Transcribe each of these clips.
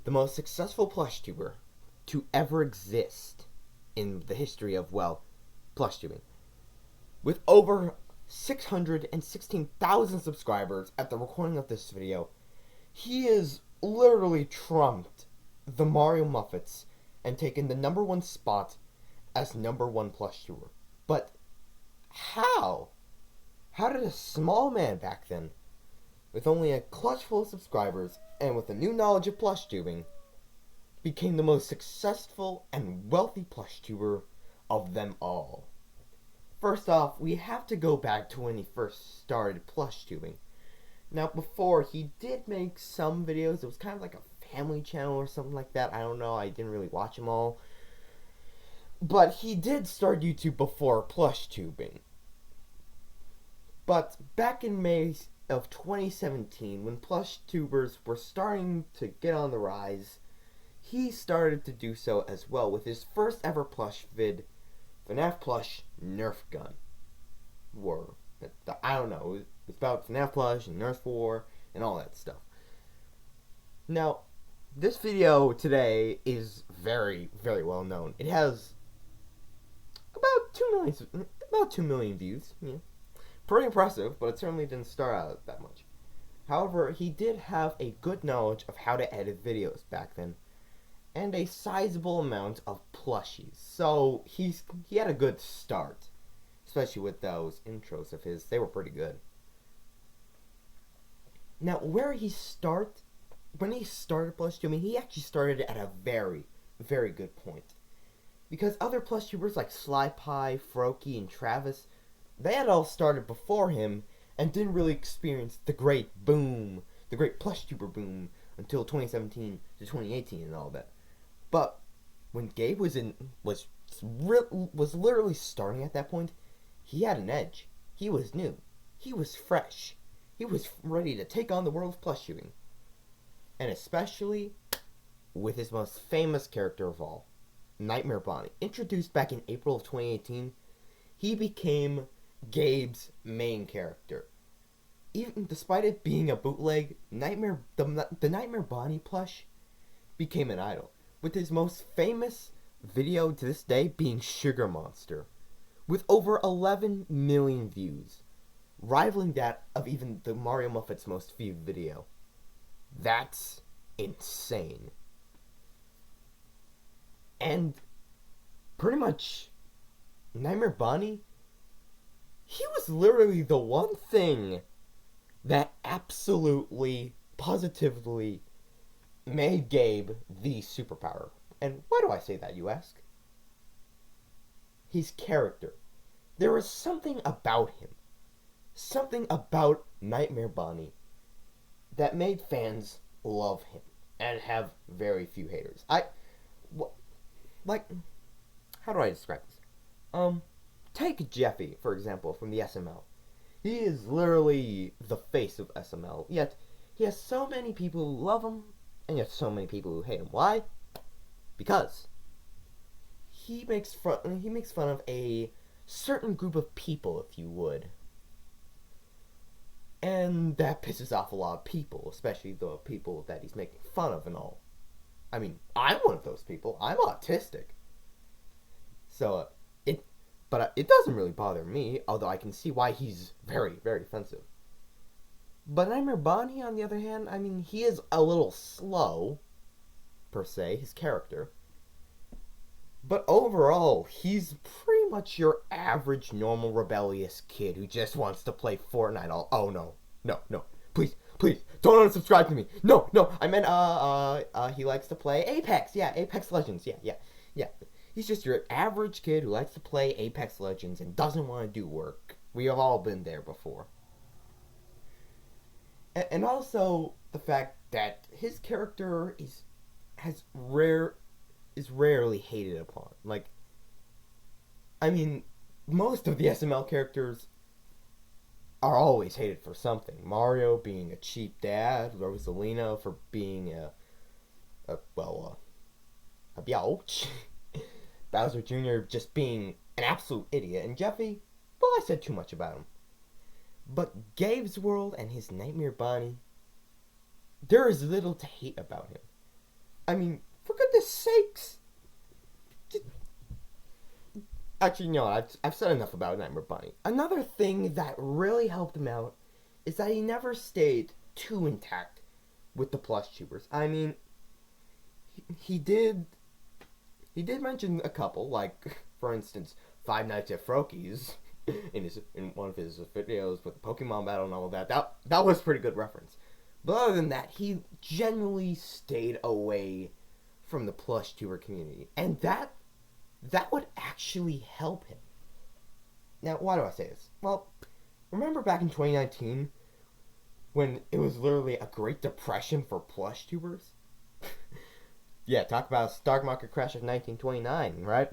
the most successful Plushtuber to ever exist in the history of, well, Plushtubing. With over 616,000 subscribers at the recording of this video, he is literally trumped the Mario Muffets and taken the number one spot as number one Plushtuber. But how? How did a small man back then, with only a clutch full of subscribers and with a new knowledge of Plushtubing, became the most successful and wealthy Plushtuber of them all? First off, we have to go back to when he first started Plushtubing. Now, before, he did make some videos. It was kind of like a family channel or something like that. I don't know. I didn't really watch them all. But he did start YouTube before Plushtubing. But back in May of 2017, when Plushtubers were starting to get on the rise, he started to do so as well with his first ever plush vid, Fnaf plush Nerf gun. War. I don't know. It's about Fnaf plush and Nerf war and all that stuff. Now, this video today is very, very well known. It has about 2 million views. Yeah. Pretty impressive, but it certainly didn't start out that much. However, he did have a good knowledge of how to edit videos back then, and a sizable amount of plushies. So he had a good start, especially with those intros of his. They were pretty good. Now, when he started Plushtubing, he actually started at a very, very good point. Because other Plushtubers like SlyPie, Froakie, and Travis, they had all started before him and didn't really experience the great boom, the great Plushtuber boom, until 2017 to 2018 and all that. But when Gabe was literally starting at that point, he had an edge. He was new. He was fresh. He was ready to take on the world of Plushtubing. And especially with his most famous character of all, Nightmare Bonnie. Introduced back in April of 2018, he became Gabe's main character. Even despite it being a bootleg, the Nightmare Bonnie plush became an idol, with his most famous video to this day being Sugar Monster, with over 11 million views, rivaling that of even the Mario Muffet's most viewed video. That's insane. And pretty much, Nightmare Bonnie, he was literally the one thing that absolutely, positively made Gabe the superpower. And why do I say that, you ask? His character. There was something about him, something about Nightmare Bonnie, that made fans love him and have very few haters. How do I describe this? Take Jeffy, for example, from the SML. He is literally the face of SML, yet he has so many people who love him, and yet so many people who hate him. Why? Because he makes fun of a certain group of people, if you would. And that pisses off a lot of people, especially the people that he's making fun of and all. I mean, I'm one of those people. I'm autistic. So, it doesn't really bother me, although I can see why he's very, very offensive. But Nightmare Bonnie, on the other hand, I mean, he is a little slow, per se, his character. But overall, he's pretty much your average, normal, rebellious kid who just wants to play Fortnite all... Oh, no. Please, don't unsubscribe to me. No, I meant, he likes to play Apex. Yeah, Apex Legends. Yeah. He's just your average kid who likes to play Apex Legends and doesn't want to do work. We have all been there before. And also the fact that his character is rarely hated upon. Like, I mean, most of the SML characters are always hated for something. Mario being a cheap dad, Rosalina for being a biatch, Bowser Jr. just being an absolute idiot, and Jeffy, well, I said too much about him. But Gabe's world and his Nightmare Bonnie, there is little to hate about him. I mean, for goodness sakes. Actually, no, I've said enough about Nightmare Bunny. Another thing that really helped him out is that he never stayed too intact with the Plushtubers. I mean, he did mention a couple, like, for instance, Five Nights at Frokies in one of his videos with the Pokemon battle and all of that. That was a pretty good reference. But other than that, he generally stayed away from the Plushtuber community. And that would actually help him. Now, why do I say this? Well, remember back in 2019 when it was literally a Great Depression for Plushtubers? Yeah, talk about a stock market crash of 1929, right?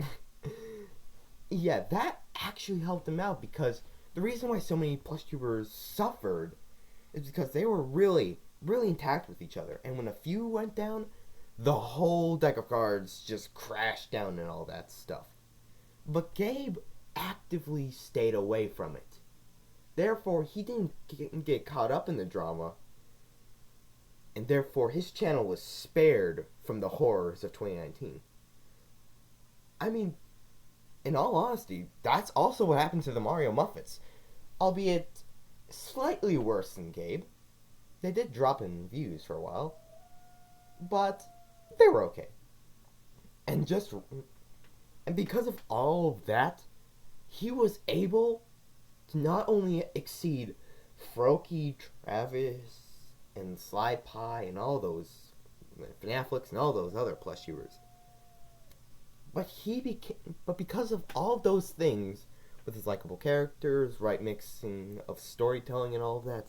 Yeah, that actually helped him out because the reason why so many Plushtubers suffered is because they were really, really intact with each other. And when a few went down, the whole deck of cards just crashed down and all that stuff. But Gabe actively stayed away from it. Therefore, he didn't get caught up in the drama. And therefore, his channel was spared from the horrors of 2019. I mean, in all honesty, that's also what happened to the Mario Muffets. Albeit slightly worse than Gabe. They did drop in views for a while. But they were okay. And because of all of that, he was able to not only exceed Froakie, Travis, and Slide Pie, and all those Fnaflix and all those other Plushtubers, but because of all of those things, with his likable characters, right mixing of storytelling and all of that,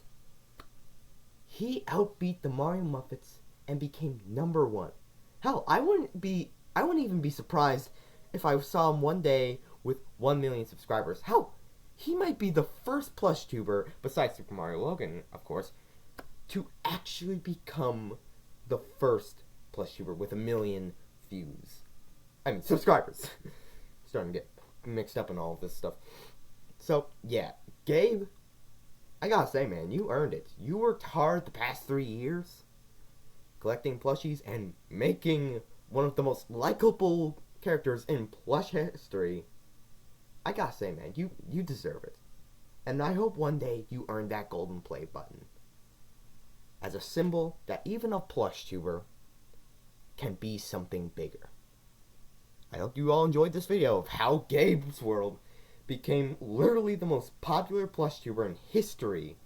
he outbeat the Mario Muffets and became number one. Hell, I wouldn't even be surprised if I saw him one day with 1 million subscribers. Hell, he might be the first Plushtuber, besides Super Mario Logan, of course, to actually become the first Plushtuber with 1 million views. I mean, subscribers. Starting to get mixed up in all of this stuff. So, yeah, Gabe, I gotta say, man, you earned it. You worked hard the past 3 years, collecting plushies and making one of the most likable characters in plush history. I gotta say, man, you deserve it. And I hope one day you earn that golden play button as a symbol that even a Plushtuber can be something bigger. I hope you all enjoyed this video of how Gabe's World became literally the most popular Plushtuber in history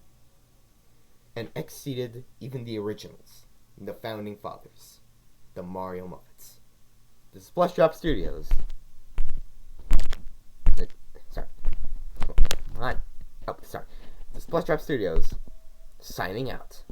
and exceeded even the originals, the founding fathers, the Mario Muffets. This is Plushtuber Studios. Sorry. Come on. Oh, sorry. This is Plushtuber Studios signing out.